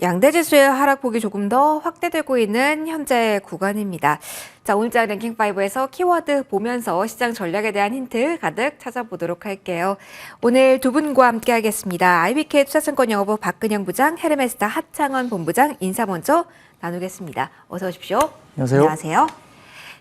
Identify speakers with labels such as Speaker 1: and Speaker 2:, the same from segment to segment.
Speaker 1: 양대지수의 하락폭이 조금 더 확대되고 있는 현재 구간입니다. 자, 오늘장 랭킹5에서 키워드 보면서 시장 전략에 대한 힌트 가득 찾아보도록 할게요. 오늘 두 분과 함께 하겠습니다. IBK 투자증권 영업부 박근영 부장, 헤르메스타 하창원 본부장 인사 먼저 나누겠습니다. 어서 오십시오.
Speaker 2: 안녕하세요.
Speaker 1: 안녕하세요.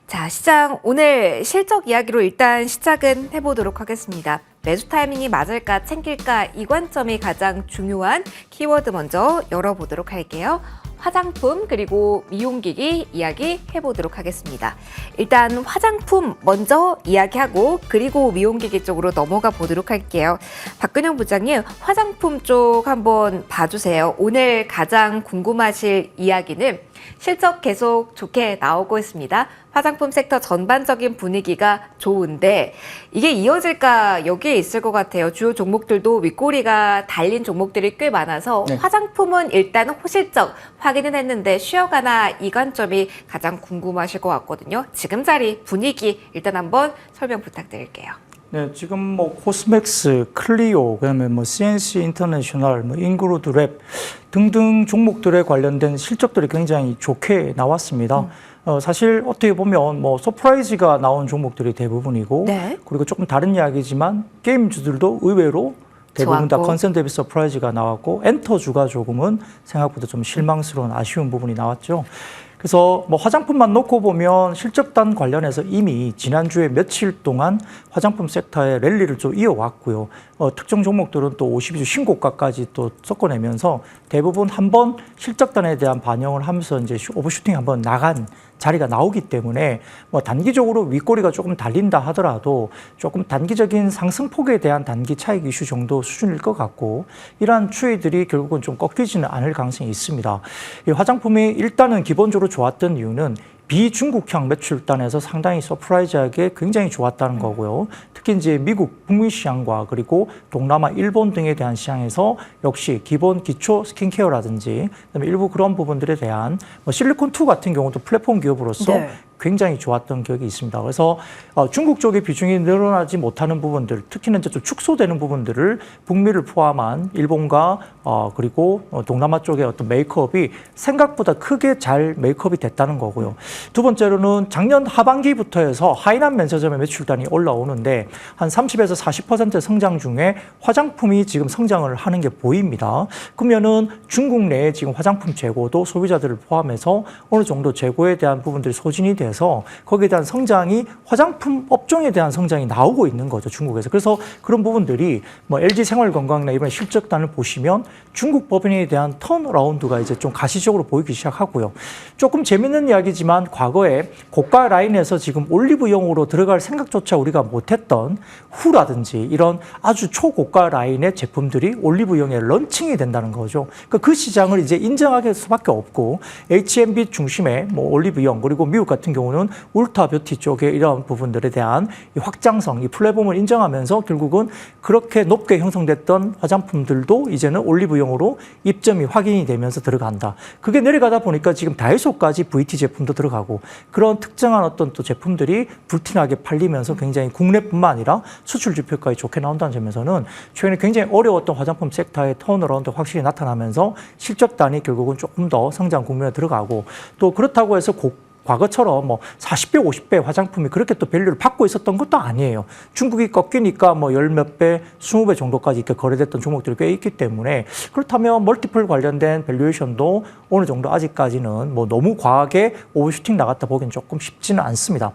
Speaker 1: 자, 시장 오늘 실적 이야기로 일단 시작은 해보도록 하겠습니다. 매수 타이밍이 맞을까 챙길까 이 관점이 가장 중요한 키워드 먼저 열어보도록 할게요. 화장품 그리고 미용기기 이야기 해보도록 하겠습니다. 일단 화장품 먼저 이야기하고 그리고 미용기기 쪽으로 넘어가 보도록 할게요. 박근영 부장님, 화장품 쪽 한번 봐주세요. 오늘 가장 궁금하실 이야기는 실적 계속 좋게 나오고 있습니다. 화장품 섹터 전반적인 분위기가 좋은데 이게 이어질까 여기에 있을 것 같아요. 주요 종목들도 윗꼬리가 달린 종목들이 꽤 많아서
Speaker 2: 네.
Speaker 1: 화장품은 일단 호실적 확인은 했는데 쉬어가나 이 관점이 가장 궁금하실 것 같거든요. 지금 자리 분위기 일단 한번 설명 부탁드릴게요.
Speaker 2: 네, 지금 뭐 코스맥스, 클리오, 그다음에 뭐 CNC 인터내셔널, 뭐 인그루드랩 등등 종목들에 관련된 실적들이 굉장히 좋게 나왔습니다. 사실 어떻게 보면 뭐 서프라이즈가 나온 종목들이 대부분이고,
Speaker 1: 네.
Speaker 2: 그리고 조금 다른 이야기지만 게임주들도 의외로 대부분 다
Speaker 1: 좋았고.
Speaker 2: 컨센 대비 서프라이즈가 나왔고, 엔터주가 조금은 생각보다 좀 실망스러운 아쉬운 부분이 나왔죠. 그래서 뭐 화장품만 놓고 보면 실적단 관련해서 이미 지난주에 며칠 동안 화장품 섹터의 랠리를 좀 이어왔고요. 특정 종목들은 또 52주 신고가까지 또 섞어내면서 대부분 한번 실적단에 대한 반영을 하면서 이제 오버슈팅 한번 나간 자리가 나오기 때문에 뭐 단기적으로 윗꼬리가 조금 달린다 하더라도 조금 단기적인 상승폭에 대한 단기 차익 이슈 정도 수준일 것 같고, 이러한 추이들이 결국은 좀 꺾이지는 않을 가능성이 있습니다. 이 화장품이 일단은 기본적으로 좋았던 이유는 비중국향 매출단에서 상당히 서프라이즈하게 굉장히 좋았다는 거고요. 특히 이제 미국 북미 시장과 그리고 동남아, 일본 등에 대한 시장에서 역시 기본 기초 스킨케어라든지 그다음에 일부 그런 부분들에 대한 뭐 실리콘2 같은 경우도 플랫폼 기업으로서
Speaker 1: 네.
Speaker 2: 굉장히 좋았던 기억이 있습니다. 그래서 중국 쪽의 비중이 늘어나지 못하는 부분들, 특히는 이제 좀 축소되는 부분들을 북미를 포함한 일본과 그리고 동남아 쪽의 어떤 메이크업이 생각보다 크게 잘 메이크업이 됐다는 거고요. 두 번째로는 작년 하반기부터 해서 하이난 면세점의 매출단이 올라오는데 한 30에서 40% 성장 중에 화장품이 지금 성장을 하는 게 보입니다. 그러면은 중국 내에 지금 화장품 재고도 소비자들을 포함해서 어느 정도 재고에 대한 부분들이 소진이 돼서 거기에 대한 성장이 화장품 업종에 대한 성장이 나오고 있는 거죠, 중국에서. 그래서 그런 부분들이 뭐 LG 생활건강이나 이번에 실적단을 보시면 중국 법인에 대한 턴어라운드가 이제 좀 가시적으로 보이기 시작하고요. 조금 재밌는 이야기지만 과거에 고가 라인에서 지금 올리브영으로 들어갈 생각조차 우리가 못했던 후라든지 이런 아주 초고가 라인의 제품들이 올리브영에 런칭이 된다는 거죠. 그러니까 그 시장을 이제 인정하게 수밖에 없고, H&B 중심의 뭐 올리브영 그리고 미국 같은 경우는 울타 뷰티 쪽에 이런 부분들에 대한 이 확장성, 이 플랫폼을 인정하면서 결국은 그렇게 높게 형성됐던 화장품들도 이제는 올리브영으로 입점이 확인이 되면서 들어간다. 그게 내려가다 보니까 지금 다이소까지 VT 제품도 들어가고 그런 특정한 어떤 또 제품들이 불티나게 팔리면서 굉장히 국내뿐만 아니라 수출 지표까지 좋게 나온다는 점에서는 최근에 굉장히 어려웠던 화장품 섹터의 턴어라운드 확실히 나타나면서 실적단이 결국은 조금 더 성장 국면에 들어가고, 또 그렇다고 해서 과거처럼 뭐 40배, 50배 화장품이 그렇게 또 밸류를 받고 있었던 것도 아니에요. 중국이 꺾이니까 뭐 열 몇 배, 20배 정도까지 이렇게 거래됐던 종목들이 꽤 있기 때문에, 그렇다면 멀티플 관련된 밸류에이션도 어느 정도 아직까지는 뭐 너무 과하게 오버슈팅 나갔다 보기엔 조금 쉽지는 않습니다.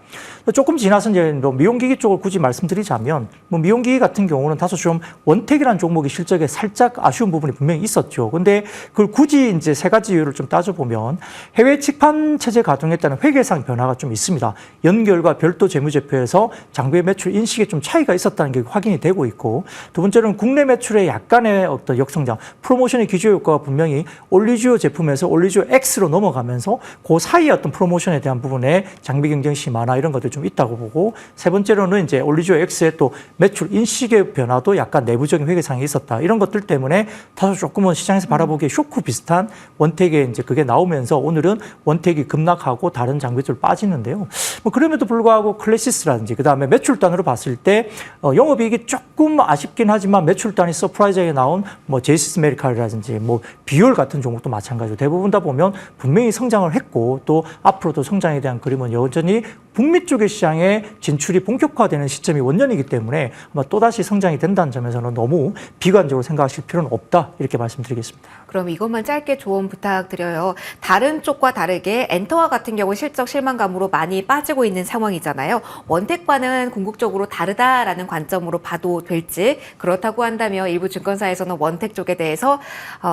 Speaker 2: 조금 지나서 이제 미용기기 쪽을 굳이 말씀드리자면, 뭐 미용기기 같은 경우는 다소 좀 원택이라는 종목이 실적에 살짝 아쉬운 부분이 분명히 있었죠. 근데 그걸 굳이 이제 세 가지 이유를 좀 따져보면, 해외 직판 체제 가동에 따른 회계상 변화가 좀 있습니다. 연결과 별도 재무제표에서 장부의 매출 인식에 좀 차이가 있었다는 게 확인이 되고 있고, 두 번째로는 국내 매출의 약간의 어떤 역성장, 프로모션의 기저 효과가 분명히 올리주오 제품에서 올리주오 X로 넘어가면서 그 사이의 어떤 프로모션에 대한 부분에 장비 경쟁 심화나 이런 것들이 좀 있다고 보고, 세 번째로는 이제 올리주오 X의 또 매출 인식의 변화도 약간 내부적인 회계상이 있었다. 이런 것들 때문에 다소 조금은 시장에서 바라보기에 쇼크 비슷한 원택에 이제 그게 나오면서 오늘은 원택이 급락하고 다른 다른 장비들 빠지는데요. 뭐 그럼에도 불구하고 클래시스라든지 그다음에 매출단으로 봤을 때 영업이익이 조금 아쉽긴 하지만 매출단이 서프라이즈하게 나온 뭐 제이시스 메디칼이라든지 뭐 비올 같은 종목도 마찬가지로 대부분 다 보면 분명히 성장을 했고 또 앞으로도 성장에 대한 그림은 여전히 북미 쪽의 시장에 진출이 본격화되는 시점이 원년이기 때문에 아마 또다시 성장이 된다는 점에서는 너무 비관적으로 생각하실 필요는 없다 이렇게 말씀드리겠습니다.
Speaker 1: 그럼 이것만 짧게 조언 부탁드려요. 다른 쪽과 다르게 엔터와 같은 경우 실적 실망감으로 많이 빠지고 있는 상황이잖아요. 원택과는 궁극적으로 다르다라는 관점으로 봐도 될지, 그렇다고 한다면 일부 증권사에서는 원택 쪽에 대해서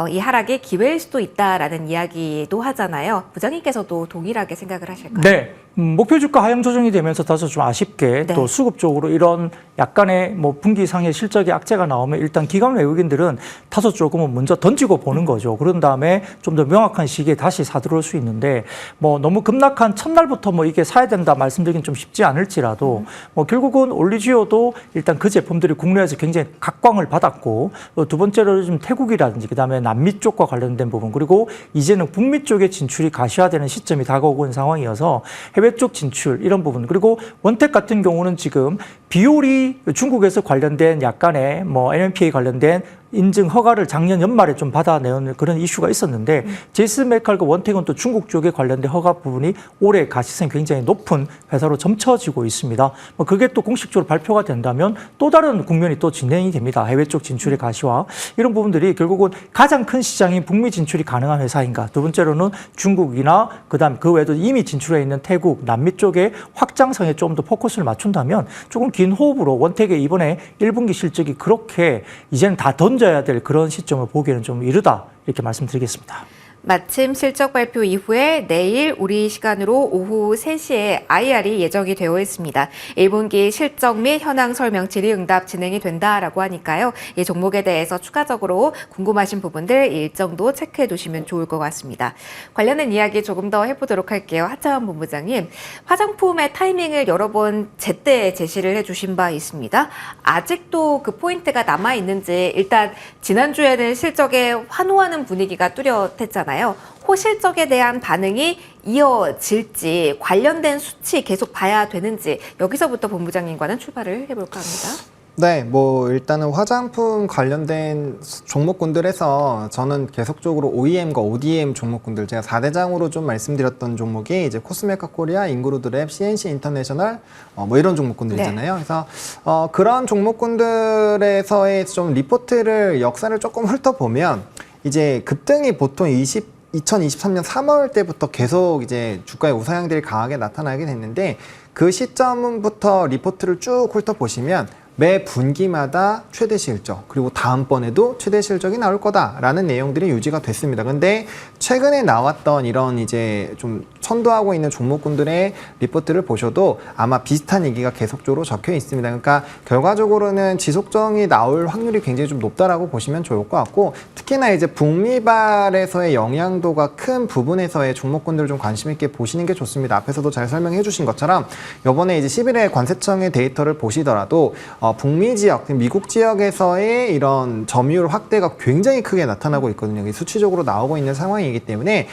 Speaker 1: 이 하락이 기회일 수도 있다라는 이야기도 하잖아요. 부장님께서도 동일하게 생각을 하실까요?
Speaker 2: 네. 목표 주가 하향 조정이 되면서 다소 좀 아쉽게
Speaker 1: 네.
Speaker 2: 또 수급적으로 이런 약간의 뭐 분기 상의 실적의 악재가 나오면 일단 기관 외국인들은 다소 조금은 먼저 던지고 보는 거죠. 그런 다음에 좀 더 명확한 시기에 다시 사들어올 수 있는데 뭐 너무 급락한 첫날부터 뭐 이게 사야 된다 말씀드리긴 좀 쉽지 않을지라도 뭐 결국은 올리지오도 일단 그 제품들이 국내에서 굉장히 각광을 받았고 두 번째로 좀 태국이라든지 그다음에 남미 쪽과 관련된 부분 그리고 이제는 북미 쪽에 진출이 가시화되는 시점이 다가오고 있는 상황이어서 해외 쪽 진출 이런 부분 그리고 원택 같은 경우는 지금 비올이 중국에서 관련된 약간의 뭐 NMPA 관련된 인증 허가를 작년 연말에 좀 받아내는 그런 이슈가 있었는데 제이스 메칼과 원택은 또 중국 쪽에 관련된 허가 부분이 올해 가시성이 굉장히 높은 회사로 점쳐지고 있습니다. 뭐 그게 또 공식적으로 발표가 된다면 또 다른 국면이 또 진행이 됩니다. 해외 쪽 진출의 가시화 이런 부분들이 결국은 가장 큰 시장인 북미 진출이 가능한 회사인가. 두 번째로는 중국이나 그다음 그 외에도 이미 진출해 있는 태국, 남미 쪽의 확장성에 좀 더 포커스를 맞춘다면 조금 긴 호흡으로 원택의 이번에 1분기 실적이 그렇게 이제는 다 던져야 될 그런 시점을 보기에는 좀 이르다 이렇게 말씀드리겠습니다.
Speaker 1: 마침 실적 발표 이후에 내일 우리 시간으로 오후 3시에 IR이 예정이 되어 있습니다. 1분기 실적 및 현황 설명 질의응답 진행이 된다라고 하니까요. 이 종목에 대해서 추가적으로 궁금하신 부분들 일정도 체크해 두시면 좋을 것 같습니다. 관련된 이야기 조금 더 해보도록 할게요. 하차원 본부장님, 화장품의 타이밍을 여러 번 제때 제시를 해주신 바 있습니다. 아직도 그 포인트가 남아있는지 일단 지난주에는 실적에 환호하는 분위기가 뚜렷했잖아요. 호실적에 대한 반응이 이어질지 관련된 수치 계속 봐야 되는지 여기서부터 본부장님과는 출발을 해볼까 합니다.
Speaker 3: 네, 뭐 일단은 화장품 관련된 종목군들에서 저는 계속적으로 OEM과 ODM 종목군들 제가 4대장으로 좀 말씀드렸던 종목이 이제 코스메카 코리아, 인그루드랩, CNC 인터내셔널 뭐 이런 종목군들 있잖아요. 그래서 그런 종목군들에서의 좀 리포트를 역사를 조금 훑어보면 이제 급등이 보통 2023년 3월 때부터 계속 이제 주가의 우상향들이 강하게 나타나게 됐는데 그 시점부터 리포트를 쭉 훑어보시면 매 분기마다 최대 실적 그리고 다음번에도 최대 실적이 나올 거다라는 내용들이 유지가 됐습니다. 근데 최근에 나왔던 이런 이제 좀 선도하고 있는 종목군들의 리포트를 보셔도 아마 비슷한 얘기가 계속적으로 적혀 있습니다. 그러니까 결과적으로는 지속성이 나올 확률이 굉장히 좀 높다라고 보시면 좋을 것 같고 특히나 이제 북미발에서의 영향도가 큰 부분에서의 종목군들을 좀 관심 있게 보시는 게 좋습니다. 앞에서도 잘 설명해 주신 것처럼 이번에 이제 11회 관세청의 데이터를 보시더라도 북미 지역, 미국 지역에서의 이런 점유율 확대가 굉장히 크게 나타나고 있거든요. 수치적으로 나오고 있는 상황이기 때문에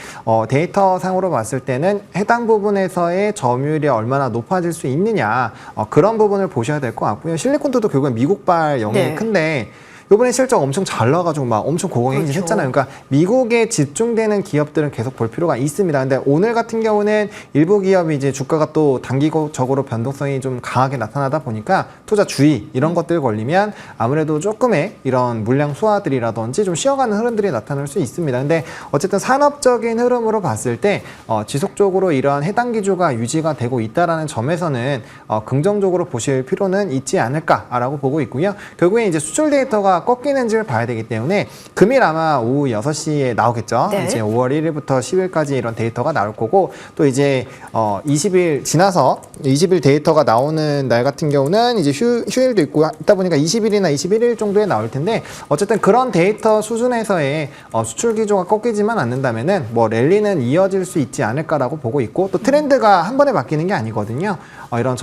Speaker 3: 데이터 상으로 봤을 때는 해당 부분에서의 점유율이 얼마나 높아질 수 있느냐 그런 부분을 보셔야 될 것 같고요. 실리콘도도 결국엔 미국발 영향이 큰데 이번에 실적 엄청 잘 나와가지고 막 엄청 고공행진했잖아요. 그러니까 미국에 집중되는 기업들은 계속 볼 필요가 있습니다. 근데 오늘 같은 경우는 일부 기업이 이제 주가가 또 단기적으로 변동성이 좀 강하게 나타나다 보니까 투자 주의 이런 것들 걸리면 아무래도 조금의 이런 물량 소화들이라든지 좀 쉬어가는 흐름들이 나타날 수 있습니다. 근데 어쨌든 산업적인 흐름으로 봤을 때 지속적으로 이러한 해당 기조가 유지가 되고 있다라는 점에서는 긍정적으로 보실 필요는 있지 않을까라고 보고 있고요. 결국에 이제 수출 데이터가 꺾이는지를 봐야 되기 때문에 금일 아마 오후 6시에 나오겠죠.
Speaker 1: 네.
Speaker 3: 이제 5월 1일부터 10일까지 이런 데이터가 나올 거고 또 이제 20일 지나서 20일 데이터가 나오는 날 같은 경우는 이제 휴일도 있고 있다 보니까 20일이나 21일 정도에 나올 텐데 어쨌든 그런 데이터 수준에서의 수출 기조가 꺾이지만 않는다면은 뭐 랠리는 이어질 수 있지 않을까라고 보고 있고 또 트렌드가 한 번에 바뀌는 게 아니거든요. 이런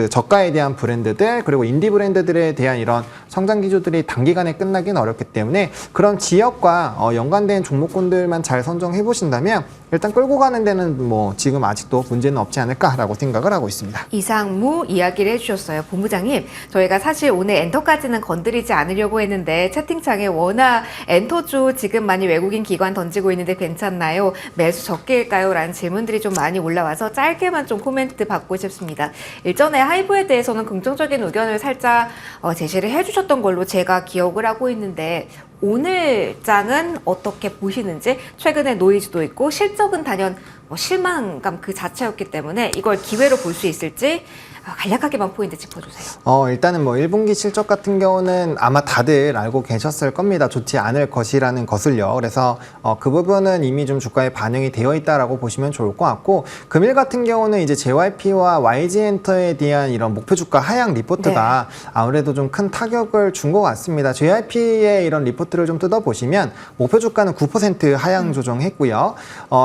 Speaker 3: 저가에 대한 브랜드들 그리고 인디 브랜드들에 대한 이런 성장 기조들이 단기간에 끝나긴 어렵기 때문에 그런 지역과 연관된 종목군들만 잘 선정해 보신다면 일단 끌고 가는 데는 뭐 지금 아직도 문제는 없지 않을까라고 생각을 하고 있습니다.
Speaker 1: 이상무 이야기를 해주셨어요. 본부장님, 저희가 사실 오늘 엔터까지는 건드리지 않으려고 했는데 채팅창에 워낙 엔터주 지금 많이 외국인 기관 던지고 있는데 괜찮나요? 매수 적게일까요? 라는 질문들이 좀 많이 올라와서 짧게만 좀 코멘트 받고 싶습니다. 일전에 하이브에 대해서는 긍정적인 의견을 살짝 제시를 해주셨던 걸로 제가 기억을 하고 있는데 오늘 장은 어떻게 보시는지, 최근에 노이즈도 있고 실적은 단연 실망감 그 자체였기 때문에 이걸 기회로 볼 수 있을지 간략하게만 포인트 짚어주세요.
Speaker 3: 일단은 뭐 1분기 실적 같은 경우는 아마 다들 알고 계셨을 겁니다. 좋지 않을 것이라는 것을요. 그래서 그 부분은 이미 좀 주가에 반영이 되어 있다라고 보시면 좋을 것 같고, 금일 같은 경우는 이제 JYP와 YG엔터에 대한 이런 목표 주가 하향 리포트가 아무래도 좀 큰 타격을 준 것 같습니다. JYP의 이런 리포트를 좀 뜯어보시면 목표 주가는 9% 하향 조정했고요.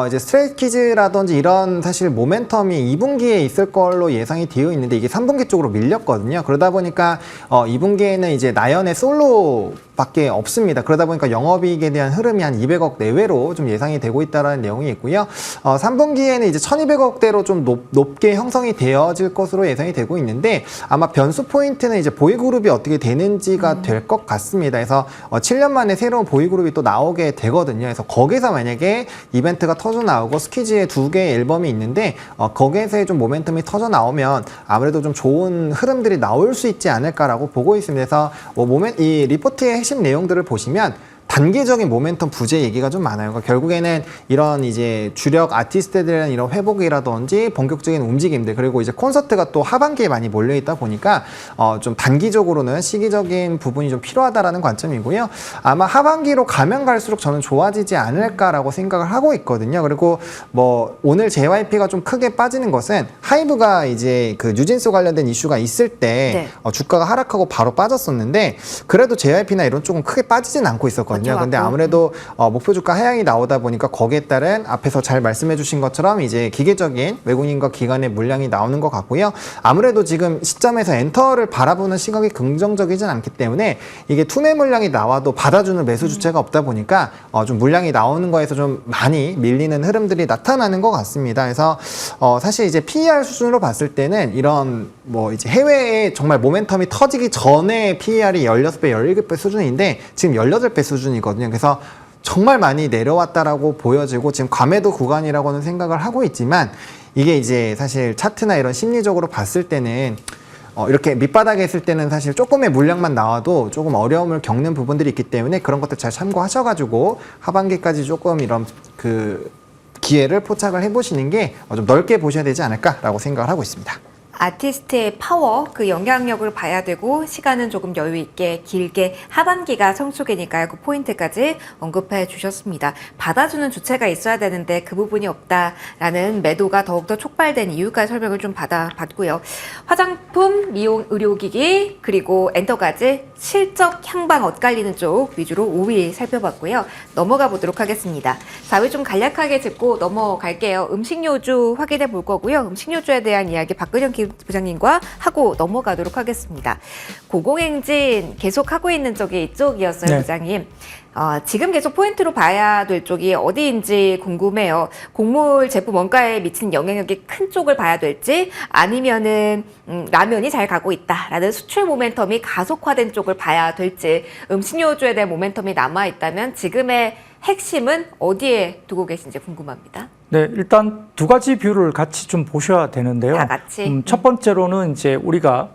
Speaker 3: 이제 스트레이트키즈라든지 이런 사실 모멘텀이 2분기에 있을 걸로 예상이 되어 있는 이게 3분기 쪽으로 밀렸거든요. 그러다 보니까 2분기에는 이제 나연의 솔로밖에 없습니다. 그러다 보니까 영업이익에 대한 흐름이 한 200억 내외로 좀 예상이 되고 있다는 내용이 있고요. 3분기에는 이제 1200억대로 좀 높게 형성이 되어질 것으로 예상이 되고 있는데, 아마 변수 포인트는 이제 보이그룹이 어떻게 되는지가 될 것 같습니다. 그래서 7년 만에 새로운 보이그룹이 또 나오게 되거든요. 그래서 거기서 만약에 이벤트가 터져 나오고 스키즈의 2개의 앨범이 있는데 거기에서의 좀 모멘텀이 터져 나오면 아무래도 좀 좋은 흐름들이 나올 수 있지 않을까라고 보고 있습니다. 그래서 이 리포트의 핵심 내용들을 보시면 단기적인 모멘텀 부재 얘기가 좀 많아요. 그러니까 결국에는 이런 이제 주력 아티스트에 대한 이런 회복이라든지 본격적인 움직임들, 그리고 이제 콘서트가 또 하반기에 많이 몰려있다 보니까 좀 단기적으로는 시기적인 부분이 좀 필요하다라는 관점이고요. 아마 하반기로 가면 갈수록 저는 좋아지지 않을까라고 생각을 하고 있거든요. 그리고 뭐 오늘 JYP가 좀 크게 빠지는 것은 하이브가 이제 그 뉴진스 관련된 이슈가 있을 때 주가가 하락하고 바로 빠졌었는데, 그래도 JYP나 이런 쪽은 크게 빠지진 않고 있었거든요. 근데 아무래도 목표 주가 하향이 나오다 보니까 거기에 따른 앞에서 잘 말씀해 주신 것처럼 이제 기계적인 외국인과 기관의 물량이 나오는 것 같고요. 아무래도 지금 시점에서 엔터를 바라보는 시각이 긍정적이진 않기 때문에 이게 투매 물량이 나와도 받아주는 매수 주체가 없다 보니까 좀 물량이 나오는 거에서 좀 많이 밀리는 흐름들이 나타나는 것 같습니다. 그래서 사실 이제 PER 수준으로 봤을 때는 이런 뭐 이제 해외에 정말 모멘텀이 터지기 전에 PER이 16배, 17배 수준인데 지금 18배 수준이거든요. 그래서 정말 많이 내려왔다라고 보여지고 지금 과매도 구간이라고는 생각을 하고 있지만, 이게 이제 사실 차트나 이런 심리적으로 봤을 때는 이렇게 밑바닥에 있을 때는 사실 조금의 물량만 나와도 조금 어려움을 겪는 부분들이 있기 때문에 그런 것들 잘 참고하셔가지고 하반기까지 조금 이런 그 기회를 포착을 해보시는 게 좀 넓게 보셔야 되지 않을까라고 생각을 하고 있습니다.
Speaker 1: 아티스트의 파워, 그 영향력을 봐야 되고 시간은 조금 여유 있게 길게 하반기가 성수기니까요. 그 포인트까지 언급해 주셨습니다. 받아주는 주체가 있어야 되는데 그 부분이 없다라는 매도가 더욱더 촉발된 이유까지 설명을 좀 받고요. 화장품, 미용, 의료기기, 그리고 엔터까지 실적 향방 엇갈리는 쪽 위주로 5위 살펴봤고요. 넘어가 보도록 하겠습니다. 4위 좀 간략하게 짚고 넘어갈게요. 음식료주 확인해 볼 거고요. 음식료주에 대한 이야기 박근영 부장님과 하고 넘어가도록 하겠습니다. 고공행진 계속 하고 있는 쪽이 이쪽이었어요,
Speaker 2: 네.
Speaker 1: 부장님. 지금 계속 포인트로 봐야 될 쪽이 어디인지 궁금해요. 곡물 제품 원가에 미친 영향력이 큰 쪽을 봐야 될지, 아니면은 라면이 잘 가고 있다라는 수출 모멘텀이 가속화된 쪽을 봐야 될지, 음식료주에 대한 모멘텀이 남아 있다면 지금의 핵심은 어디에 두고 계신지 궁금합니다.
Speaker 2: 네, 일단 두 가지 뷰를 같이 좀 보셔야 되는데요.
Speaker 1: 다 같이.
Speaker 2: 첫 번째로는 이제 우리가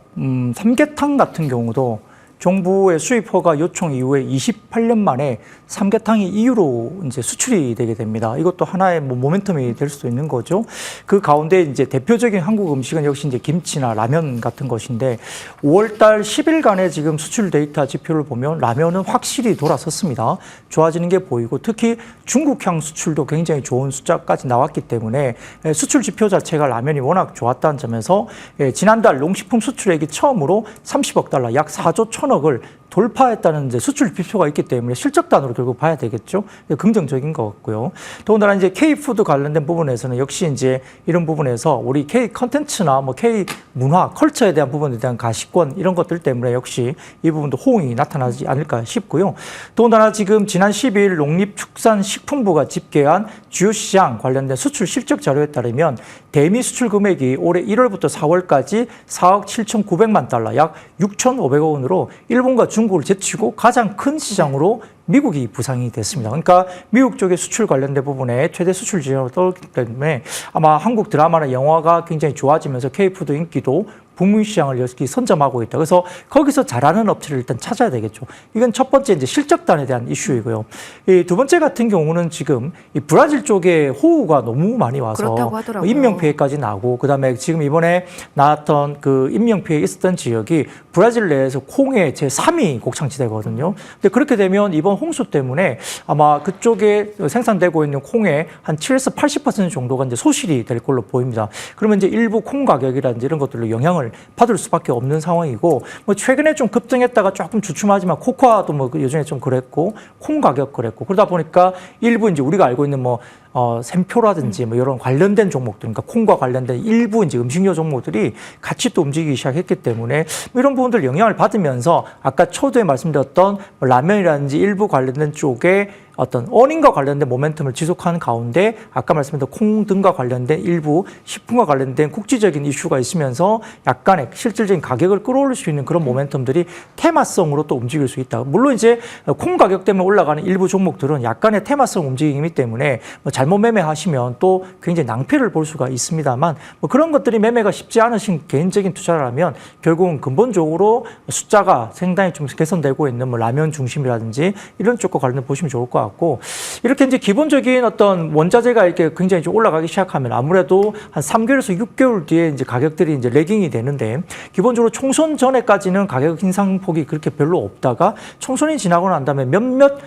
Speaker 2: 삼계탕 같은 경우도 정부의 수입허가 요청 이후에 28년 만에 삼계탕이 EU로 이제 수출이 되게 됩니다. 이것도 하나의 뭐 모멘텀이 될 수도 있는 거죠. 그 가운데 이제 대표적인 한국 음식은 역시 이제 김치나 라면 같은 것인데, 5월달 10일간의 지금 수출 데이터 지표를 보면 라면은 확실히 돌아섰습니다. 좋아지는 게 보이고, 특히 중국향 수출도 굉장히 좋은 숫자까지 나왔기 때문에 수출 지표 자체가 라면이 워낙 좋았다는 점에서 지난달 농식품 수출액이 처음으로 30억 달러, 약 4조 1천억을 돌파했다는 이제 수출 지표가 있기 때문에 실적단으로 결국 봐야 되겠죠. 긍정적인 것 같고요. 더군다나 이제 K푸드 관련된 부분에서는 역시 이제 이런 부분에서 우리 K 컨텐츠나 뭐 K 문화, 컬처에 대한 부분에 대한 가시권 이런 것들 때문에 역시 이 부분도 호응이 나타나지 않을까 싶고요. 더군다나 지금 지난 12일 농림축산식품부가 집계한 주요 시장 관련된 수출 실적 자료에 따르면 대미 수출 금액이 올해 1월부터 4월까지 4억 7,900만 달러, 약 6,500억 원으로 일본과 중국을 제치고 가장 큰 시장으로 미국이 부상이 됐습니다. 그러니까 미국 쪽의 수출 관련된 부분에 최대 수출 지역으로 떠오르기 때문에 아마 한국 드라마나 영화가 굉장히 좋아지면서 K푸드 인기도 북미 시장을 여기 선점하고 있다. 그래서 거기서 잘하는 업체를 일단 찾아야 되겠죠. 이건 첫 번째 이제 실적단에 대한 이슈이고요. 이 두 번째 같은 경우는 지금 이 브라질 쪽에 호우가 너무 많이 와서 인명 피해까지 나고, 그다음에 지금 이번에 나왔던 그 인명 피해 있었던 지역이 브라질 내에서 콩의 제 3위 곡창지대거든요. 근데 그렇게 되면 이번 홍수 때문에 아마 그쪽에 생산되고 있는 콩의 한 7에서 80% 정도가 이제 소실이 될 걸로 보입니다. 그러면 이제 일부 콩 가격이라든지 이런 것들로 영향을 받을 수밖에 없는 상황이고, 뭐 최근에 좀 급등했다가 조금 주춤하지만 코코아도 뭐 요즘에 좀 그랬고 콩 가격 그랬고, 그러다 보니까 일부 이제 우리가 알고 있는 뭐 샘표라든지 뭐 이런 관련된 종목들, 그러니까 콩과 관련된 일부 이제 음식료 종목들이 같이 또 움직이기 시작했기 때문에 뭐 이런 부분들 영향을 받으면서 아까 초두에 말씀드렸던 뭐 라면이라든지 일부 관련된 쪽에 어떤 어닝과 관련된 모멘텀을 지속하는 가운데 아까 말씀드린 콩 등과 관련된 일부 식품과 관련된 국지적인 이슈가 있으면서 약간의 실질적인 가격을 끌어올릴 수 있는 그런 모멘텀들이 테마성으로 또 움직일 수 있다. 물론 이제 콩 가격 때문에 올라가는 일부 종목들은 약간의 테마성 움직임이기 때문에 뭐 잘못 매매하시면 또 굉장히 낭패를 볼 수가 있습니다만, 뭐 그런 것들이 매매가 쉽지 않으신 개인적인 투자라면 결국은 근본적으로 숫자가 상당히 좀 개선되고 있는 뭐 라면 중심이라든지 이런 쪽과 관련해 보시면 좋을 것 같고, 이렇게 이제 기본적인 어떤 원자재가 이렇게 굉장히 좀 올라가기 시작하면 아무래도 한 3개월에서 6개월 뒤에 이제 가격들이 이제 레깅이 되는데, 기본적으로 총선 전에까지는 가격 인상폭이 그렇게 별로 없다가 총선이 지나고 난 다음에 몇몇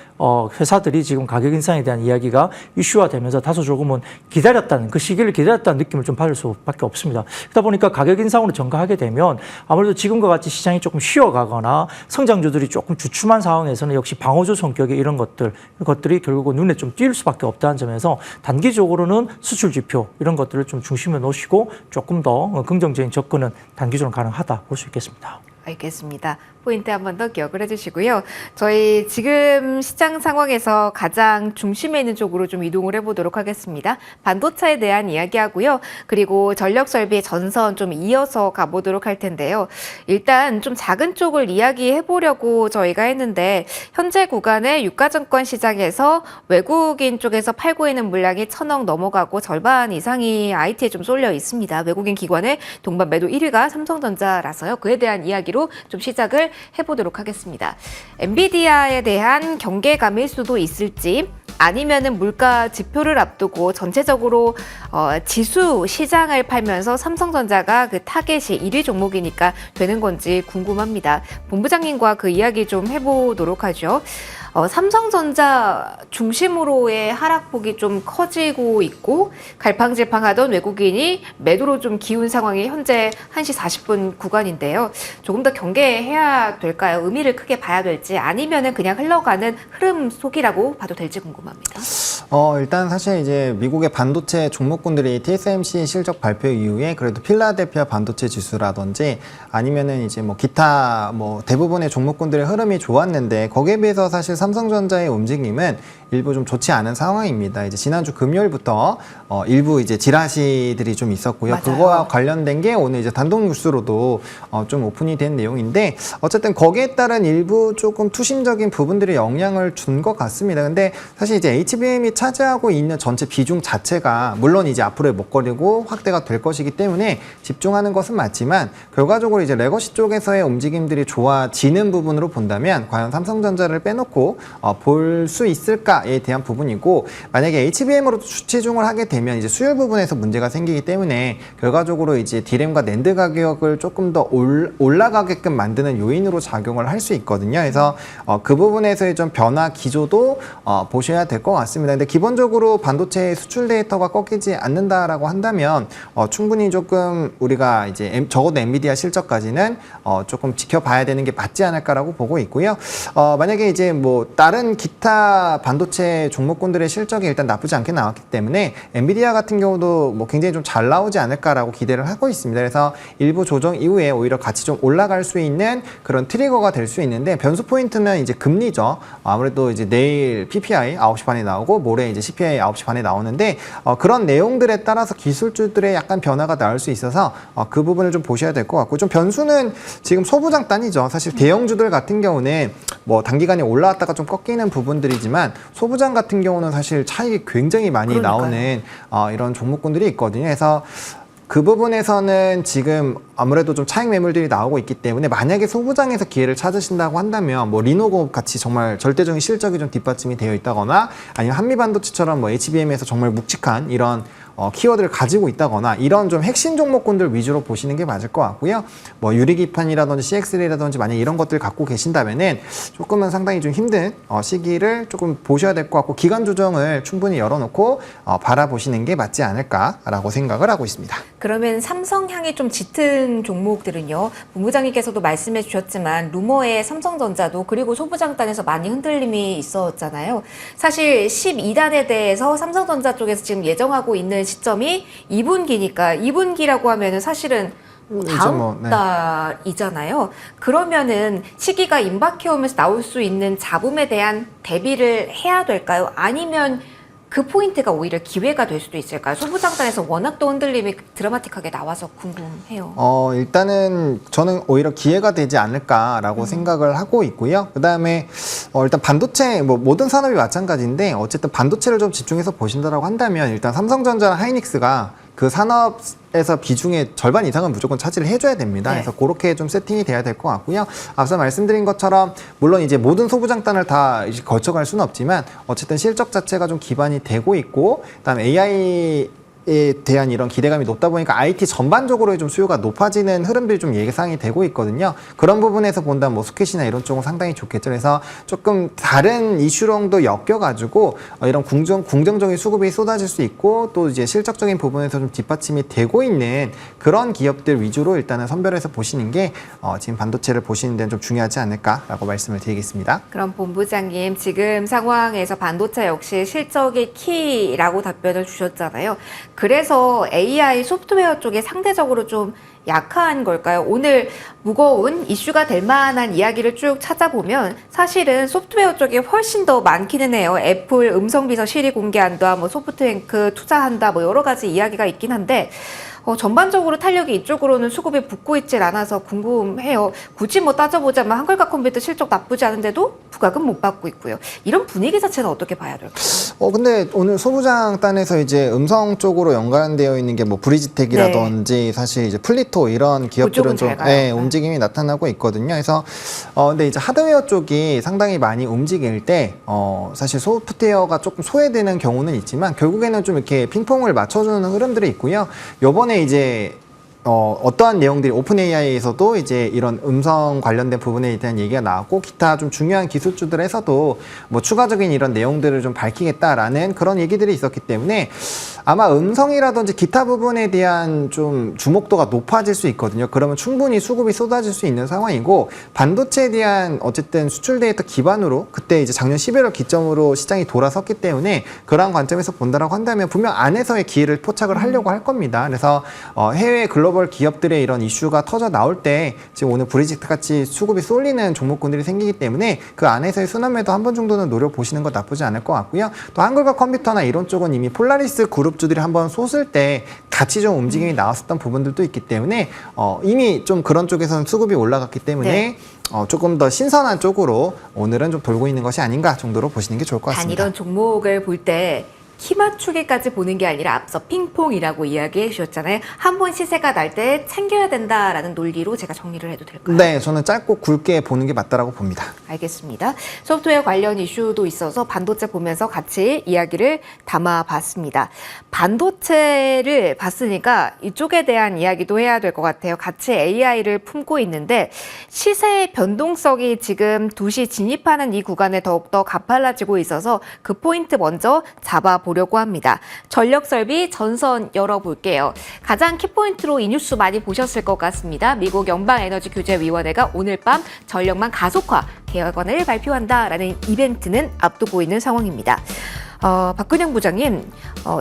Speaker 2: 회사들이 지금 가격 인상에 대한 이야기가 이슈화 되면서 다소 조금은 기다렸다는, 그 시기를 기다렸다는 느낌을 좀 받을 수밖에 없습니다. 그러다 보니까 가격 인상으로 전가하게 되면 아무래도 지금과 같이 시장이 조금 쉬어가거나 성장주들이 조금 주춤한 상황에서는 역시 방어주 성격의 이런 것들이 결국은 눈에 좀 띌 수밖에 없다는 점에서 단기적으로는 수출 지표 이런 것들을 좀 중심에 놓으시고 조금 더 긍정적인 접근은 단기적으로 가능하다 볼 수 있겠습니다.
Speaker 1: 알겠습니다. 포인트 한 번 더 기억을 해주시고요. 저희 지금 시장 상황에서 가장 중심에 있는 쪽으로 좀 이동을 해보도록 하겠습니다. 반도체에 대한 이야기하고요. 그리고 전력설비 전선 좀 이어서 가보도록 할 텐데요. 일단 좀 작은 쪽을 이야기해보려고 저희가 했는데, 현재 구간의 유가증권 시장에서 외국인 쪽에서 팔고 있는 물량이 1,000억 넘어가고 절반 이상이 IT에 좀 쏠려 있습니다. 외국인 기관의 동반 매도 1위가 삼성전자라서요. 그에 대한 이야기로 좀 시작을 해보도록 하겠습니다. 엔비디아에 대한 경계감일 수도 있을지, 아니면은 물가 지표를 앞두고 전체적으로 지수 시장을 팔면서 삼성전자가 그 타겟이 1위 종목이니까 되는 건지 궁금합니다. 본부장님과 그 이야기 좀 해보도록 하죠. 삼성전자 중심으로의 하락폭이 좀 커지고 있고, 갈팡질팡하던 외국인이 매도로 좀 기운 상황이 현재 1시 40분 구간인데요. 조금 더 경계해야 될까요? 의미를 크게 봐야 될지, 아니면은 그냥 흘러가는 흐름 속이라고 봐도 될지 궁금합니다.
Speaker 3: 일단 사실 이제 미국의 반도체 종목군들이 TSMC 실적 발표 이후에 그래도 필라델피아 반도체 지수라든지 아니면은 이제 뭐 기타 뭐 대부분의 종목군들의 흐름이 좋았는데, 거기에 비해서 사실 삼성전자의 움직임은 일부 좀 좋지 않은 상황입니다. 이제 지난주 금요일부터 일부 이제 지라시들이 좀 있었고요.
Speaker 1: 맞아요.
Speaker 3: 그거와 관련된 게 오늘 이제 단독 뉴스로도 좀 오픈이 된 내용인데, 어쨌든 거기에 따른 일부 조금 투심적인 부분들이 영향을 준 것 같습니다. 근데 사실 이제 HBM이 차지하고 있는 전체 비중 자체가 물론 이제 앞으로의 먹거리고 확대가 될 것이기 때문에 집중하는 것은 맞지만, 결과적으로 이제 레거시 쪽에서의 움직임들이 좋아지는 부분으로 본다면 과연 삼성전자를 빼놓고 볼 수 있을까에 대한 부분이고, 만약에 HBM으로 치중을 하게 되면 이제 수요 부분에서 문제가 생기기 때문에 결과적으로 이제 디램과 낸드 가격을 조금 더 올라가게끔 만드는 요인으로 작용을 할 수 있거든요. 그래서 그 부분에서의 좀 변화 기조도 보셔야 될 것 같습니다. 근데 기본적으로 반도체 수출 데이터가 꺾이지 않는다라고 한다면 충분히 조금 우리가 이제 적어도 엔비디아 실적까지는 조금 지켜봐야 되는 게 맞지 않을까라고 보고 있고요. 만약에 이제 뭐 다른 기타 반도체 종목군들의 실적이 일단 나쁘지 않게 나왔기 때문에 엔비디아 같은 경우도 뭐 굉장히 좀 잘 나오지 않을까라고 기대를 하고 있습니다. 그래서 일부 조정 이후에 오히려 같이 좀 올라갈 수 있는 그런 트리거가 될 수 있는데 변수 포인트는 이제 금리죠. 아무래도 이제 내일 PPI 9시 반에 나오고 모레 이제 CPI 9시 반에 나오는데 그런 내용들에 따라서 기술주들의 약간 변화가 나올 수 있어서 그 부분을 좀 보셔야 될 것 같고 좀 변수는 지금 소부장 단이죠. 사실 대형주들 같은 경우는 뭐 단기간에 올라왔다가 좀 꺾이는 부분들이지만 소부장 같은 경우는 사실 차익이 굉장히 많이 나오는 이런 종목군들이 있거든요. 그래서 그 부분에서는 지금 아무래도 좀 차익 매물들이 나오고 있기 때문에 만약에 소부장에서 기회를 찾으신다고 한다면 뭐 리노고 같이 정말 절대적인 실적이 좀 뒷받침이 되어 있다거나 아니면 한미반도체처럼 뭐 HBM에서 정말 묵직한 이런 키워드를 가지고 있다거나 이런 좀 핵심 종목군들 위주로 보시는 게 맞을 것 같고요. 뭐 유리기판이라든지 CXL이라든지 만약 이런 것들 갖고 계신다면은 조금은 상당히 좀 힘든 시기를 조금 보셔야 될 것 같고 기간 조정을 충분히 열어놓고 바라보시는 게 맞지 않을까라고 생각을 하고 있습니다.
Speaker 1: 그러면 삼성향이 좀 짙은 종목들은요. 본부장님께서도 말씀해 주셨지만 루머의 삼성전자도 그리고 소부장단에서 많이 흔들림이 있었잖아요. 사실 12단에 대해서 삼성전자 쪽에서 지금 예정하고 있는 시점이 2분기니까 2분기라고 하면은 사실은 다음 달이잖아요. 그러면은 시기가 임박해 오면서 나올 수 있는 잡음에 대한 대비를 해야 될까요? 아니면 그 포인트가 오히려 기회가 될 수도 있을까요? 소부장단에서 워낙 또 흔들림이 드라마틱하게 나와서 궁금해요.
Speaker 3: 일단은 저는 오히려 기회가 되지 않을까라고 생각을 하고 있고요. 그 다음에 일단 반도체 뭐 모든 산업이 마찬가지인데 어쨌든 반도체를 좀 집중해서 보신다라고 한다면 일단 삼성전자랑 하이닉스가 그 산업에서 비중의 절반 이상은 무조건 차지를 해줘야 됩니다.
Speaker 1: 네.
Speaker 3: 그래서 그렇게 좀 세팅이 돼야 될 것 같고요. 앞서 말씀드린 것처럼 물론 이제 모든 소부장단을 다 이제 거쳐갈 수는 없지만 어쨌든 실적 자체가 좀 기반이 되고 있고 그다음에 AI 에 대한 이런 기대감이 높다 보니까 IT 전반적으로 좀 수요가 높아지는 흐름들이 좀 예상이 되고 있거든요. 그런 부분에서 본다면 뭐 수켓이나 이런 쪽은 상당히 좋겠죠. 그래서 조금 다른 이슈랑도 엮여가지고 이런 긍정적인 수급이 쏟아질 수 있고 또 이제 실적적인 부분에서 좀 뒷받침이 되고 있는 그런 기업들 위주로 일단은 선별해서 보시는 게 지금 반도체를 보시는 데는 좀 중요하지 않을까라고 말씀을 드리겠습니다.
Speaker 1: 그럼 본부장님 지금 상황에서 반도체 역시 실적이 키라고 답변을 주셨잖아요. 그래서 AI 소프트웨어 쪽에 상대적으로 좀 약한 걸까요? 오늘 무거운 이슈가 될 만한 이야기를 쭉 찾아보면 사실은 소프트웨어 쪽이 훨씬 더 많기는 해요. 애플 음성비서 실이 공개한다, 뭐 소프트뱅크 투자한다, 뭐 여러 가지 이야기가 있긴 한데 전반적으로 탄력이 이쪽으로는 수급이 붙고 있질 않아서 궁금해요. 굳이 뭐 따져보자면 한글과 컴퓨터 실적 나쁘지 않은데도 부각은 못 받고 있고요. 이런 분위기 자체는 어떻게 봐야 될까요?
Speaker 3: 근데 오늘 소부장 단에서 이제 음성 쪽으로 연관되어 있는 게 뭐 브리지텍이라든지 사실 이제 플리토 이런 기업들은 좀 움직임이 나타나고 있거든요. 그래서 근데 이제 하드웨어 쪽이 상당히 많이 움직일 때 사실 소프트웨어가 조금 소외되는 경우는 있지만 결국에는 좀 이렇게 핑퐁을 맞춰주는 흐름들이 있고요. 요번에 이제 어떠한 내용들이 오픈 AI에서도 이제 이런 음성 관련된 부분에 대한 얘기가 나왔고 기타 좀 중요한 기술주들에서도 뭐 추가적인 이런 내용들을 좀 밝히겠다라는 그런 얘기들이 있었기 때문에 아마 음성이라든지 기타 부분에 대한 좀 주목도가 높아질 수 있거든요. 그러면 충분히 수급이 쏟아질 수 있는 상황이고 반도체에 대한 어쨌든 수출 데이터 기반으로 그때 이제 작년 11월 기점으로 시장이 돌아섰기 때문에 그러한 관점에서 본다라고 한다면 분명 안에서의 기회를 포착을 하려고 할 겁니다. 그래서 해외 글로벌 기업들의 이런 이슈가 터져 나올 때 지금 오늘 브리지텍 같이 수급이 쏠리는 종목군들이 생기기 때문에 그 안에서의 순환매도 한 번 정도는 노려보시는 거 나쁘지 않을 것 같고요. 또 한글과 컴퓨터나 이런 쪽은 이미 폴라리스 그룹주들이 한번 솟을 때 같이 좀 움직임이 나왔었던 부분들도 있기 때문에 이미 좀 그런 쪽에서는 수급이 올라갔기 때문에 조금 더 신선한 쪽으로 오늘은 좀 돌고 있는 것이 아닌가 정도로 보시는 게 좋을 것 같습니다.
Speaker 1: 단 이런 종목을 볼 때 키 맞추기까지 보는 게 아니라 앞서 핑퐁이라고 이야기해 주셨잖아요. 한 번 시세가 날 때 챙겨야 된다라는 논리로 제가 정리를 해도 될까요?
Speaker 3: 네, 저는 짧고 굵게 보는 게 맞다라고 봅니다.
Speaker 1: 알겠습니다. 소프트웨어 관련 이슈도 있어서 반도체 보면서 같이 이야기를 담아봤습니다. 반도체를 봤으니까 이쪽에 대한 이야기도 해야 될 것 같아요. 같이 AI를 품고 있는데 시세 변동성이 지금 2시 진입하는 이 구간에 더욱더 가팔라지고 있어서 그 포인트 먼저 잡아보려고 합니다. 전력 설비 전선 열어볼게요. 가장 키포인트로 이 뉴스 많이 보셨을 것 같습니다. 미국 연방에너지규제위원회가 오늘 밤 전력망 가속화 개혁안을 발표한다라는 이벤트는 앞두고 있는 상황입니다. 박근영 부장님,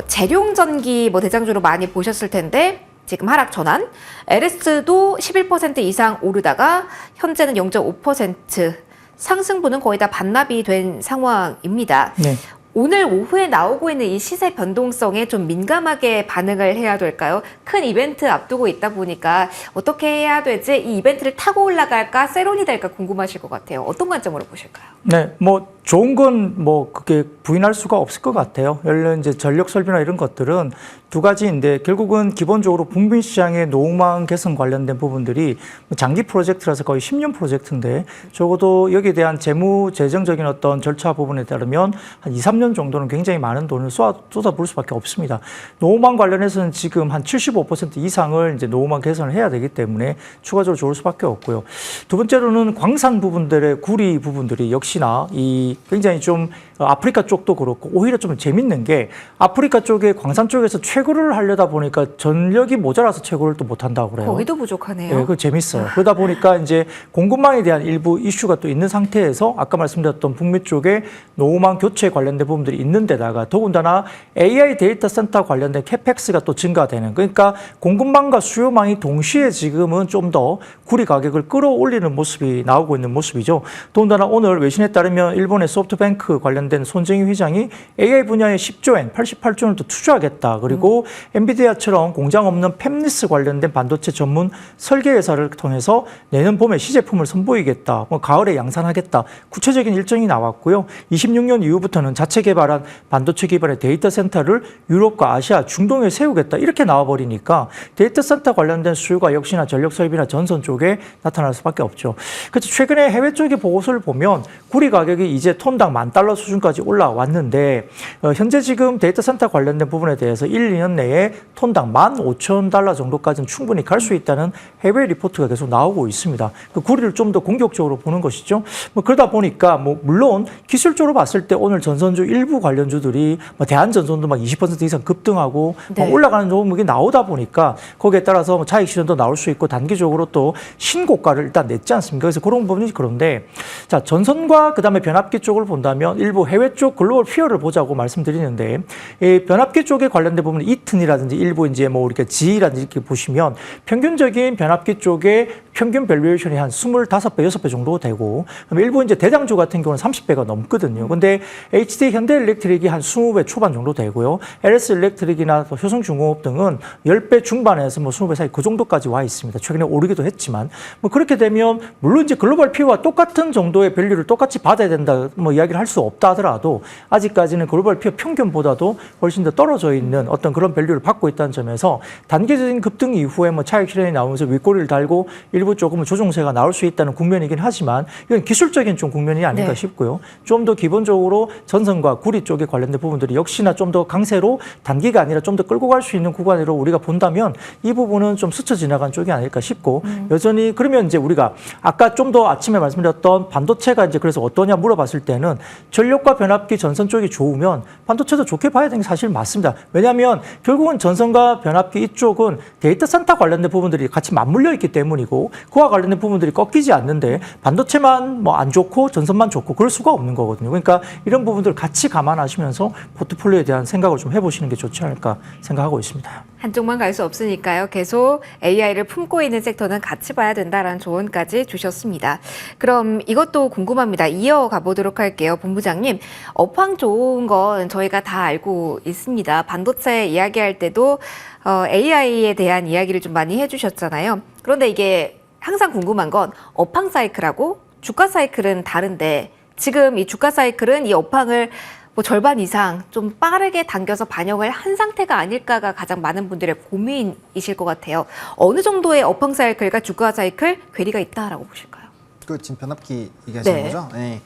Speaker 1: 재룡전기 대장주로 많이 보셨을 텐데 지금 하락 전환, LS도 11% 이상 오르다가 현재는 0.5% 상승분은 거의 다 반납이 된 상황입니다.
Speaker 2: 네.
Speaker 1: 오늘 오후에 나오고 있는 이 시세 변동성에 좀 민감하게 반응을 해야 될까요? 큰 이벤트 앞두고 있다 보니까 어떻게 해야 되지? 이 이벤트를 타고 올라갈까? 세론이 될까 궁금하실 것 같아요. 어떤 관점으로 보실까요?
Speaker 2: 네, 좋은 건 그게 부인할 수가 없을 것 같아요. 예를 들어 이제 전력 설비나 이런 것들은 두 가지인데 결국은 기본적으로 북미 시장의 노후망 개선 관련된 부분들이 장기 프로젝트라서 거의 10년 프로젝트인데 적어도 여기에 대한 재무 재정적인 어떤 절차 부분에 따르면 한 2, 3년 정도는 굉장히 많은 돈을 쏟아부을 수밖에 없습니다. 노후망 관련해서는 지금 한 75% 이상을 이제 노후망 개선을 해야 되기 때문에 추가적으로 좋을 수밖에 없고요. 두 번째로는 광산 부분들의 구리 부분들이 역시나 이 굉장히 좀 아프리카 쪽도 그렇고 오히려 좀 재밌는 게 아프리카 쪽에 광산 쪽에서 채굴을 하려다 보니까 전력이 모자라서 채굴을 또 못한다고 그래요.
Speaker 1: 거기도 부족하네요.
Speaker 2: 네, 그거 재밌어요. 그러다 보니까 이제 공급망에 대한 일부 이슈가 또 있는 상태에서 아까 말씀드렸던 북미 쪽에 노후망 교체 관련된 부분들이 있는 데다가 더군다나 AI 데이터 센터 관련된 캐펙스가 또 증가되는 그러니까 공급망과 수요망이 동시에 지금은 좀 더 구리 가격을 끌어올리는 모습이 나오고 있는 모습이죠. 더군다나 오늘 외신에 따르면 일본의 소프트뱅크 관련된 손정희 회장이 AI 분야에 10조엔, 88조 원을 또 투자하겠다. 그리고 엔비디아처럼 공장 없는 팹리스 관련된 반도체 전문 설계 회사를 통해서 내년 봄에 시제품을 선보이겠다. 가을에 양산하겠다. 구체적인 일정이 나왔고요. 26년 이후부터는 자체 개발한 반도체 기반의 데이터 센터를 유럽과 아시아, 중동에 세우겠다. 이렇게 나와버리니까 데이터 센터 관련된 수요가 역시나 전력 설비나 전선 쪽에 나타날 수밖에 없죠. 그래서 최근에 해외 쪽의 보고서를 보면 구리 가격이 이제 톤당 $10,000 수준까지 올라왔는데 현재 지금 데이터 센터 관련된 부분에 대해서 1, 2년 내에 톤당 $15,000 정도까지는 충분히 갈 수 있다는 해외 리포트가 계속 나오고 있습니다. 그 구리를 좀 더 공격적으로 보는 것이죠. 그러다 보니까 물론 기술적으로 봤을 때 오늘 전선주 일부 관련주들이 대한전선도 20% 이상 급등하고
Speaker 1: 네.
Speaker 2: 올라가는 종목이 나오다 보니까 거기에 따라서 차익 실현도 나올 수 있고 단기적으로 또 신고가를 일단 냈지 않습니까? 그래서 그런 부분이 그런데 자 전선과 그다음에 변압기 쪽을 본다면 일부 해외 쪽 글로벌 피어를 보자고 말씀드리는데 이 변압기 쪽에 관련된 부분은 이튼이라든지 일부 이제 이렇게 지라든지 이렇게 보시면 평균적인 변압기 쪽에 평균 밸류에이션이 한 25배, 6배 정도 되고 일부 이제 대장주 같은 경우는 30배가 넘거든요. 근데 HD 현대일렉트릭이 한 20배 초반 정도 되고요. LS 일렉트릭이나 효성중공업 등은 10배 중반에서 20배 사이 그 정도까지 와 있습니다. 최근에 오르기도 했지만 그렇게 되면 물론 이제 글로벌 피어와 똑같은 정도의 밸류를 똑같이 받아야 된다 이야기를 할 수 없다 하더라도 아직까지는 글로벌 피어 평균보다도 훨씬 더 떨어져 있는 어떤 그런 밸류를 받고 있다는 점에서 단기적인 급등 이후에 차익 실현이 나오면서 윗꼬리를 달고 일부 조금은 조정세가 나올 수 있다는 국면이긴 하지만 이건 기술적인 좀 국면이 아닌가 싶고요. 좀 더 기본적으로 전선과 구리 쪽에 관련된 부분들이 역시나 좀 더 강세로 단기가 아니라 좀 더 끌고 갈 수 있는 구간으로 우리가 본다면 이 부분은 좀 스쳐 지나간 쪽이 아닐까 싶고 여전히 그러면 이제 우리가 아까 좀 더 아침에 말씀드렸던 반도체가 이제 그래서 어떠냐 물어봤을 때는 전력과 변압기 전선 쪽이 좋으면 반도체도 좋게 봐야 되는 게 사실 맞습니다. 왜냐하면 결국은 전선과 변압기 이쪽은 데이터 센터 관련된 부분들이 같이 맞물려 있기 때문이고 그와 관련된 부분들이 꺾이지 않는데 반도체만 안 좋고 전선만 좋고 그럴 수가 없는 거거든요. 그러니까 이런 부분들을 같이 감안하시면서 포트폴리오에 대한 생각을 좀 해보시는 게 좋지 않을까 생각하고 있습니다.
Speaker 1: 한쪽만 갈 수 없으니까요. 계속 AI를 품고 있는 섹터는 같이 봐야 된다라는 조언까지 주셨습니다. 그럼 이것도 궁금합니다. 이어가 보도록 할게요. 본부장님, 업황 좋은 건 저희가 다 알고 있습니다. 반도체 이야기할 때도 AI에 대한 이야기를 좀 많이 해주셨잖아요. 그런데 이게 항상 궁금한 건 업황 사이클하고 주가 사이클은 다른데 지금 이 주가 사이클은 이 업황을 뭐 절반 이상 좀 빠르게 당겨서 반영을 한 상태가 아닐까가 가장 많은 분들의 고민이실 것 같아요. 어느 정도의 업황 사이클과 주가 사이클 괴리가 있다라고 보실까요?
Speaker 3: 그 지금 변압기 얘기하시는
Speaker 1: 네.
Speaker 3: 거죠? 네.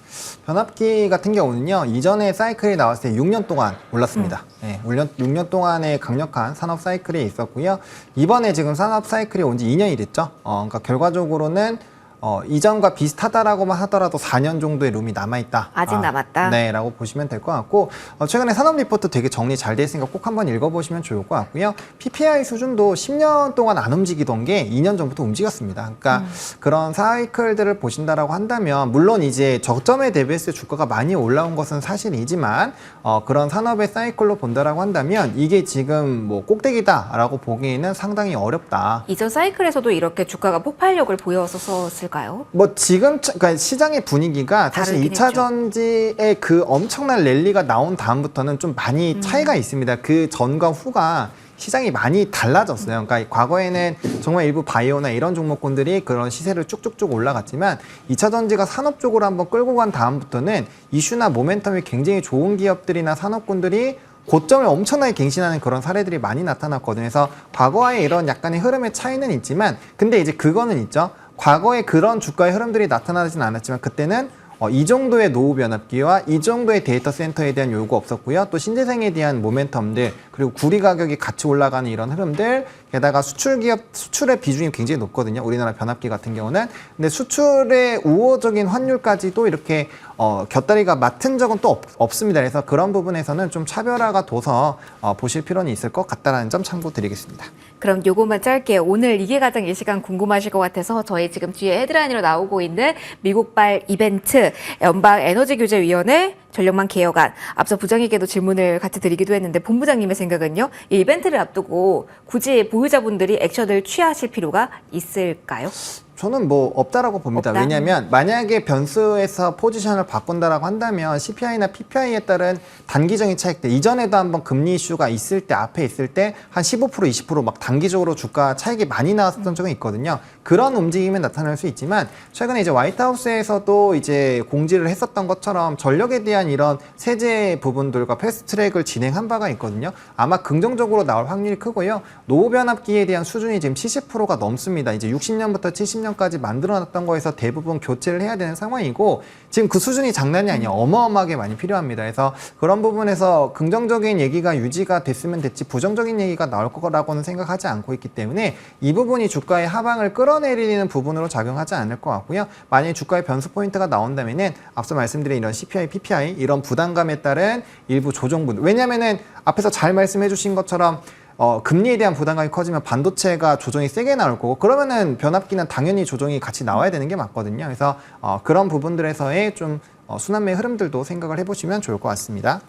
Speaker 3: 변압기 같은 경우는요, 이전에 사이클이 나왔을 때 6년 동안 올랐습니다. 네, 6년 동안의 강력한 산업 사이클이 있었고요. 이번에 지금 산업 사이클이 온 지 2년이 됐죠. 그러니까 결과적으로는 이전과 비슷하다라고만 하더라도 4년 정도의 룸이 남아있다.
Speaker 1: 아직 남았다.
Speaker 3: 네, 라고 보시면 될 것 같고, 최근에 산업 리포트 되게 정리 잘 돼 있으니까 꼭 한번 읽어보시면 좋을 것 같고요. PPI 수준도 10년 동안 안 움직이던 게 2년 전부터 움직였습니다. 그러니까 그런 사이클들을 보신다라고 한다면, 물론 이제 저점에 대비했을 때 주가가 많이 올라온 것은 사실이지만, 그런 산업의 사이클로 본다라고 한다면, 이게 지금 뭐 꼭대기다라고 보기에는 상당히 어렵다.
Speaker 1: 이전 사이클에서도 이렇게 주가가 폭발력을 보였었을까요?
Speaker 3: 뭐 지금 그러니까 시장의 분위기가 사실
Speaker 1: 다르긴
Speaker 3: 2차
Speaker 1: 했죠.
Speaker 3: 전지의 그 엄청난 랠리가 나온 다음부터는 좀 많이 차이가 있습니다. 그 전과 후가 시장이 많이 달라졌어요. 그러니까 과거에는 정말 일부 바이오나 이런 종목군들이 그런 시세를 쭉쭉쭉 올라갔지만 2차 전지가 산업 쪽으로 한번 끌고 간 다음부터는 이슈나 모멘텀이 굉장히 좋은 기업들이나 산업군들이 고점을 엄청나게 갱신하는 그런 사례들이 많이 나타났거든요. 그래서 과거와의 이런 약간의 흐름의 차이는 있지만 근데 이제 그거는 있죠. 과거에 그런 주가의 흐름들이 나타나진 않았지만 그때는 이 정도의 노후 변압기와 이 정도의 데이터 센터에 대한 요구 없었고요. 또 신재생에 대한 모멘텀들 그리고 구리 가격이 같이 올라가는 이런 흐름들 게다가 수출 기업 수출의 비중이 굉장히 높거든요. 우리나라 변압기 같은 경우는. 근데 수출의 우호적인 환율까지도 이렇게 곁다리가 맡은 적은 또 없습니다. 그래서 그런 부분에서는 좀 차별화가 둬서 보실 필요는 있을 것 같다라는 점 참고드리겠습니다.
Speaker 1: 그럼 요것만 짧게 오늘 이게 가장 이 시간 궁금하실 것 같아서 저희 지금 뒤에 헤드라인으로 나오고 있는 미국발 이벤트 연방에너지규제위원회 전력망 개혁안 앞서 부장님께도 질문을 같이 드리기도 했는데 본부장님의 생각은요? 이 이벤트를 앞두고 굳이 보유자분들이 액션을 취하실 필요가 있을까요?
Speaker 3: 저는 뭐 없다라고 봅니다.
Speaker 1: 없다?
Speaker 3: 왜냐하면 만약에 변수에서 포지션을 바꾼다라고 한다면 CPI나 PPI에 따른 단기적인 차익들 이전에도 한번 금리 이슈가 있을 때 앞에 있을 때 한 15% 20% 단기적으로 주가 차익이 많이 나왔던 적은 있거든요. 그런 움직임이 나타날 수 있지만 최근에 이제 화이트하우스에서도 이제 공지를 했었던 것처럼 전력에 대한 이런 세제 부분들과 패스트트랙을 진행한 바가 있거든요. 아마 긍정적으로 나올 확률이 크고요. 노후 변압기에 대한 수준이 지금 70%가 넘습니다. 이제 60년부터 70년까지 만들어놨던 거에서 대부분 교체를 해야 되는 상황이고 지금 그 수준이 장난이 아니에요. 어마어마하게 많이 필요합니다. 그래서 그런 부분에서 긍정적인 얘기가 유지가 됐으면 됐지 부정적인 얘기가 나올 거라고는 생각하지 않고 있기 때문에 이 부분이 주가의 하방을 끌어내리는 부분으로 작용하지 않을 것 같고요. 만약에 주가의 변수 포인트가 나온다면은 앞서 말씀드린 이런 CPI, PPI 이런 부담감에 따른 일부 조정분 왜냐면은 앞에서 잘 말씀해 주신 것처럼 금리에 대한 부담감이 커지면 반도체가 조정이 세게 나올 거고 그러면은 변압기는 당연히 조정이 같이 나와야 되는 게 맞거든요. 그래서 그런 부분들에서의 좀 순환매 흐름들도 생각을 해보시면 좋을 것 같습니다.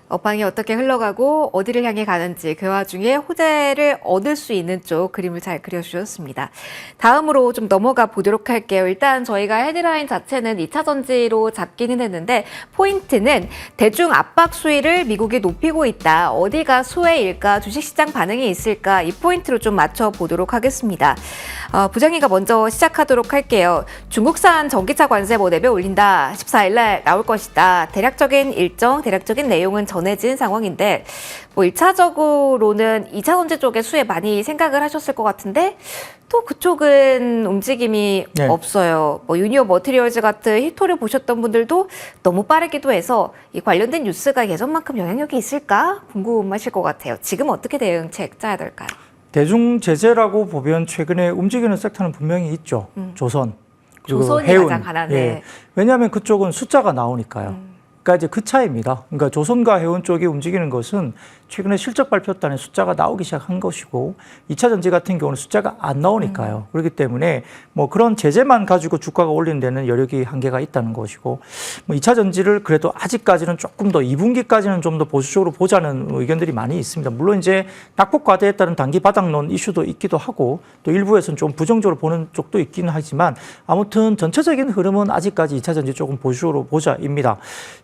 Speaker 1: 업황이 어떻게 흘러가고 어디를 향해 가는지 그 와중에 호재를 얻을 수 있는 쪽 그림을 잘 그려주셨습니다. 다음으로 좀 넘어가 보도록 할게요. 일단 저희가 헤드라인 자체는 2차 전지로 잡기는 했는데 포인트는 대중 압박 수위를 미국이 높이고 있다. 어디가 수혜일까? 주식시장 반응이 있을까? 이 포인트로 좀 맞춰보도록 하겠습니다. 부장님과 먼저 시작하도록 할게요. 중국산 전기차 관세 뭐 4배 올린다. 14일 날 나올 것이다. 대략적인 일정, 대략적인 내용은 전해진 상황인데 뭐 1차적으로는 2차 전지 쪽에 수혜 많이 생각을 하셨을 것 같은데 또 그쪽은 움직임이
Speaker 2: 네.
Speaker 1: 없어요. 뭐 유니어 머티리얼즈 같은 히토를 보셨던 분들도 너무 빠르기도 해서 이 관련된 뉴스가 예전만큼 영향력이 있을까 궁금하실 것 같아요. 지금 어떻게 대응책 짜야 될까요?
Speaker 2: 대중 제재라고 보면 최근에 움직이는 섹터는 분명히 있죠. 조선 그리고
Speaker 1: 조선이
Speaker 2: 해운.
Speaker 1: 가장 가난해.
Speaker 2: 예. 왜냐하면 그쪽은 숫자가 나오니까요. 그러니까 이제 그 차이입니다. 그러니까 조선과 해운 쪽이 움직이는 것은 최근에 실적 발표단에 숫자가 나오기 시작한 것이고 2차 전지 같은 경우는 숫자가 안 나오니까요. 그렇기 때문에 뭐 그런 제재만 가지고 주가가 올리는 데는 여력이 한계가 있다는 것이고 뭐 2차 전지를 그래도 아직까지는 조금 더 2분기까지는 좀 더 보수적으로 보자는 의견들이 많이 있습니다. 물론 이제 낙폭 과대에 따른 단기 바닥론 이슈도 있기도 하고 또 일부에서는 좀 부정적으로 보는 쪽도 있기는 하지만 아무튼 전체적인 흐름은 아직까지 2차 전지 조금 보수적으로 보자입니다.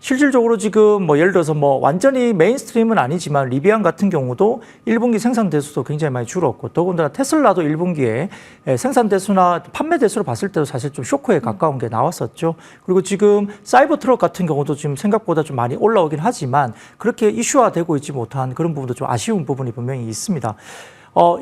Speaker 2: 실질적으로 지금 뭐 예를 들어서 뭐 완전히 메인스트림은 아니지만 리비안 같은 경우도 1분기 생산 대수도 굉장히 많이 줄었고 더군다나 테슬라도 1분기에 생산 대수나 판매 대수로 봤을 때도 사실 좀 쇼크에 가까운 게 나왔었죠. 그리고 지금 사이버 트럭 같은 경우도 지금 생각보다 좀 많이 올라오긴 하지만 그렇게 이슈화되고 있지 못한 그런 부분도 좀 아쉬운 부분이 분명히 있습니다.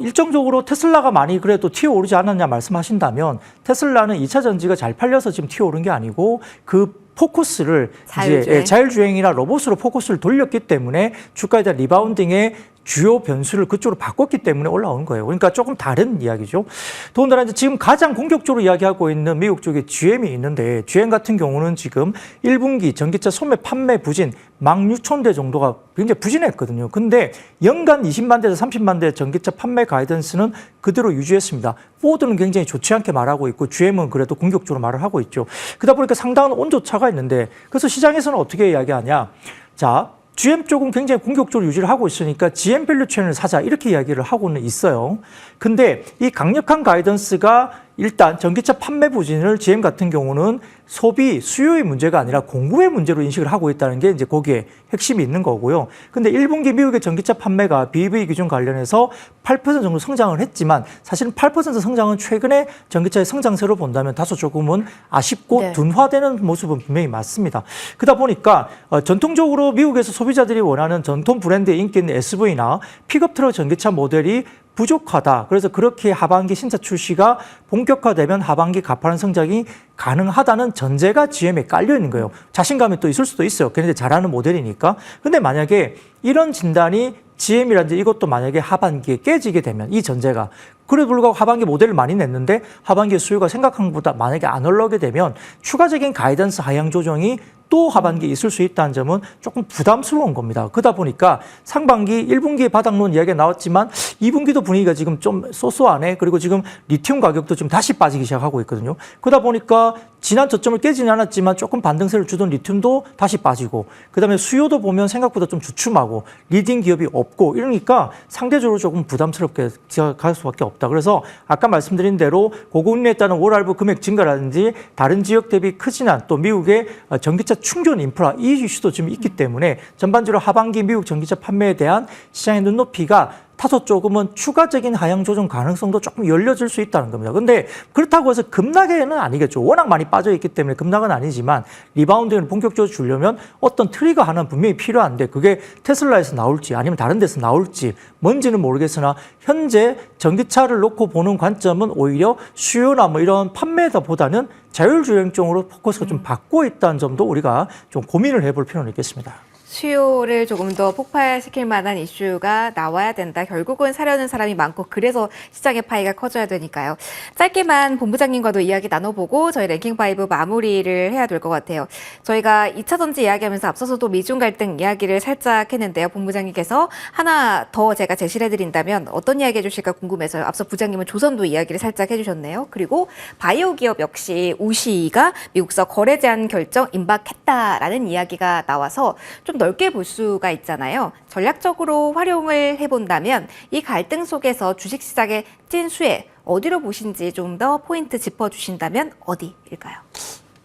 Speaker 2: 일정적으로 테슬라가 많이 그래도 튀어오르지 않았냐 말씀하신다면 테슬라는 2차 전지가 잘 팔려서 지금 튀어오른 게 아니고 그 포커스를
Speaker 1: 자율주행.
Speaker 2: 이제 자율주행이나 로봇으로 포커스를 돌렸기 때문에 주가에 대한 리바운딩의 주요 변수를 그쪽으로 바꿨기 때문에 올라온 거예요. 그러니까 조금 다른 이야기죠. 더군다나 이제 지금 가장 공격적으로 이야기하고 있는 미국 쪽에 GM이 있는데 GM 같은 경우는 지금 1분기 전기차 소매 판매 부진 16,000대 정도가 굉장히 부진했거든요. 근데 연간 20만 대에서 30만 대 전기차 판매 가이던스는 그대로 유지했습니다. 포드는 굉장히 좋지 않게 말하고 있고 GM은 그래도 공격적으로 말을 하고 있죠. 그러다 보니까 상당한 온도차가 있는데 그래서 시장에서는 어떻게 이야기하냐. 자, GM 쪽은 굉장히 공격적으로 유지를 하고 있으니까 GM 밸류체인을 사자 이렇게 이야기를 하고는 있어요. 근데 이 강력한 가이던스가 일단 전기차 판매 부진을 GM 같은 경우는 소비, 수요의 문제가 아니라 공급의 문제로 인식을 하고 있다는 게 이제 거기에 핵심이 있는 거고요. 근데 1분기 미국의 전기차 판매가 BEV 기준 관련해서 8% 정도 성장을 했지만 사실은 8% 성장은 최근에 전기차의 성장세로 본다면 다소 조금은 아쉽고
Speaker 1: 네.
Speaker 2: 둔화되는 모습은 분명히 맞습니다. 그러다 보니까 전통적으로 미국에서 소비자들이 원하는 전통 브랜드의 인기 있는 SUV나 픽업 트럭 전기차 모델이 부족하다. 그래서 그렇게 하반기 신차 출시가 본격화되면 하반기 가파른 성장이 가능하다는 전제가 GM에 깔려 있는 거예요. 자신감이 또 있을 수도 있어요. 걔네들 잘하는 모델이니까. 근데 만약에 이런 진단이 GM이라든지 이것도 만약에 하반기에 깨지게 되면 이 전제가 그래도 불구하고 하반기 모델을 많이 냈는데 하반기 수요가 생각한 것보다 만약에 안 올라오게 되면 추가적인 가이던스 하향 조정이 또 하반기에 있을 수 있다는 점은 조금 부담스러운 겁니다. 그러다 보니까 상반기 1분기에 바닥론 이야기가 나왔지만 2분기도 분위기가 지금 좀 쏘쏘하네. 그리고 지금 리튬 가격도 좀 다시 빠지기 시작하고 있거든요. 그러다 보니까 지난 저점을 깨지는 않았지만 조금 반등세를 주던 리튬도 다시 빠지고 그다음에 수요도 보면 생각보다 좀 주춤하고 리딩 기업이 없고 이러니까 상대적으로 조금 부담스럽게 갈 수밖에 없다. 그래서 아까 말씀드린 대로 고금리에 따른 올 할부 금액 증가라든지 다른 지역 대비 크진 않은 또 미국의 전기차 충전 인프라 이 이슈도 지금 있기 때문에 전반적으로 하반기 미국 전기차 판매에 대한 시장의 눈높이가 다소 조금은 추가적인 하향 조정 가능성도 조금 열려질 수 있다는 겁니다. 그런데 그렇다고 해서 급락에는 아니겠죠. 워낙 많이 빠져 있기 때문에 급락은 아니지만 리바운딩을 본격적으로 주려면 어떤 트리거 하나는 분명히 필요한데 그게 테슬라에서 나올지 아니면 다른 데서 나올지 뭔지는 모르겠으나 현재 전기차를 놓고 보는 관점은 오히려 수요나 뭐 이런 판매보다는 자율주행 쪽으로 포커스가 좀 바뀌고 있다는 점도 우리가 좀 고민을 해볼 필요는 있겠습니다.
Speaker 1: 수요를 조금 더 폭발시킬 만한 이슈가 나와야 된다. 결국은 사려는 사람이 많고 그래서 시장의 파이가 커져야 되니까요. 짧게만 본부장님과도 이야기 나눠보고 저희 랭킹5 마무리를 해야 될 것 같아요. 저희가 2차 전지 이야기하면서 앞서서도 미중 갈등 이야기를 살짝 했는데요. 본부장님께서 하나 더 제가 제시를 해드린다면 어떤 이야기 해주실까 궁금해서요. 앞서 부장님은 조선도 이야기를 살짝 해주셨네요. 그리고 바이오 기업 역시 우시가 미국서 거래 제한 결정 임박했다라는 이야기가 나와서 좀 넓게 볼 수가 있잖아요. 전략적으로 활용을 해본다면 이 갈등 속에서 주식시장의 찐수혜 어디로 보신지 좀 더 포인트 짚어주신다면 어디일까요?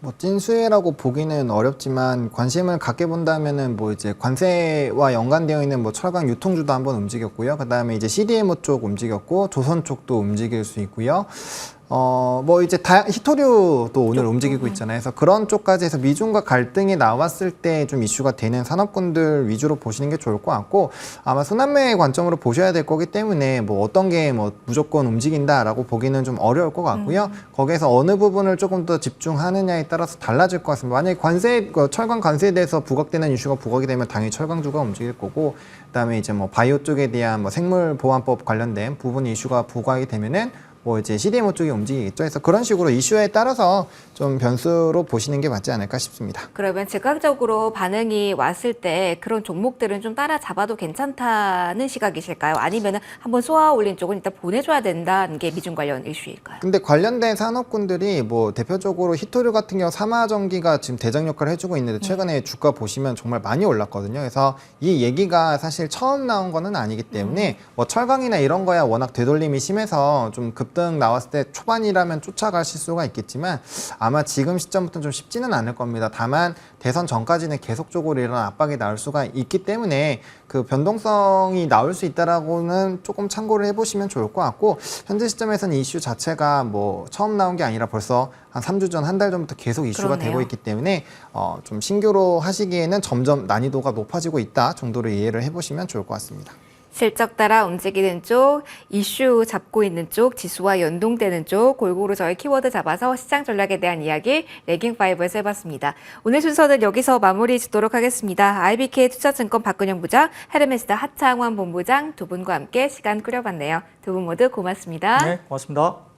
Speaker 3: 뭐 찐수혜라고 보기는 어렵지만 관심을 갖게 본다면은 뭐 이제 관세와 연관되어 있는 뭐 철강 유통주도 한번 움직였고요. 그다음에 이제 CDMO 쪽 움직였고 조선 쪽도 움직일 수 있고요. 뭐 이제 히토류도 오늘 움직이고 있잖아요. 그래서 그런 쪽까지 해서 미중과 갈등이 나왔을 때 좀 이슈가 되는 산업군들 위주로 보시는 게 좋을 것 같고 아마 순환매의 관점으로 보셔야 될 거기 때문에 뭐 어떤 게 뭐 무조건 움직인다라고 보기는 좀 어려울 것 같고요. 거기에서 어느 부분을 조금 더 집중하느냐에 따라서 달라질 것 같습니다. 만약에 철강 관세에 대해서 부각되는 이슈가 부각이 되면 당연히 철강주가 움직일 거고 그다음에 이제 뭐 바이오 쪽에 대한 뭐 생물보안법 관련된 부분 이슈가 부각이 되면은 뭐 이제 CDMO 쪽이 움직이겠죠. 그래서 그런 식으로 이슈에 따라서 좀 변수로 보시는 게 맞지 않을까 싶습니다.
Speaker 1: 그러면 즉각적으로 반응이 왔을 때 그런 종목들은 좀 따라잡아도 괜찮다는 시각이실까요? 아니면 한번 쏘아 올린 쪽은 일단 보내줘야 된다는 게 미중 관련 이슈일까요?
Speaker 3: 근데 관련된 산업군들이 뭐 대표적으로 히토류 같은 경우 삼화전기가 지금 대장 역할을 해주고 있는데 최근에 주가 보시면 정말 많이 올랐거든요. 그래서 이 얘기가 사실 처음 나온 거는 아니기 때문에 뭐 철강이나 이런 거야 워낙 되돌림이 심해서 좀 급등 나왔을 때 초반이라면 쫓아가실 수가 있겠지만 아마 지금 시점부터는 좀 쉽지는 않을 겁니다. 다만 대선 전까지는 계속적으로 이런 압박이 나올 수가 있기 때문에 그 변동성이 나올 수 있다라고는 조금 참고를 해보시면 좋을 것 같고, 현재 시점에서는 이슈 자체가 뭐 처음 나온 게 아니라 벌써 한 3주 전, 한 달 전부터 계속 이슈가
Speaker 1: 그렇네요.
Speaker 3: 되고 있기 때문에 좀 신규로 하시기에는 점점 난이도가 높아지고 있다 정도로 이해를 해보시면 좋을 것 같습니다.
Speaker 1: 실적 따라 움직이는 쪽, 이슈 잡고 있는 쪽, 지수와 연동되는 쪽 골고루 저희 키워드 잡아서 시장 전략에 대한 이야기 레깅5에서 해봤습니다. 오늘 순서는 여기서 마무리 짓도록 하겠습니다. IBK 투자증권 박근영 부장, 헤르메스다 하창원 본부장 두 분과 함께 시간 꾸려봤네요. 두 분 모두 고맙습니다.
Speaker 2: 네, 고맙습니다.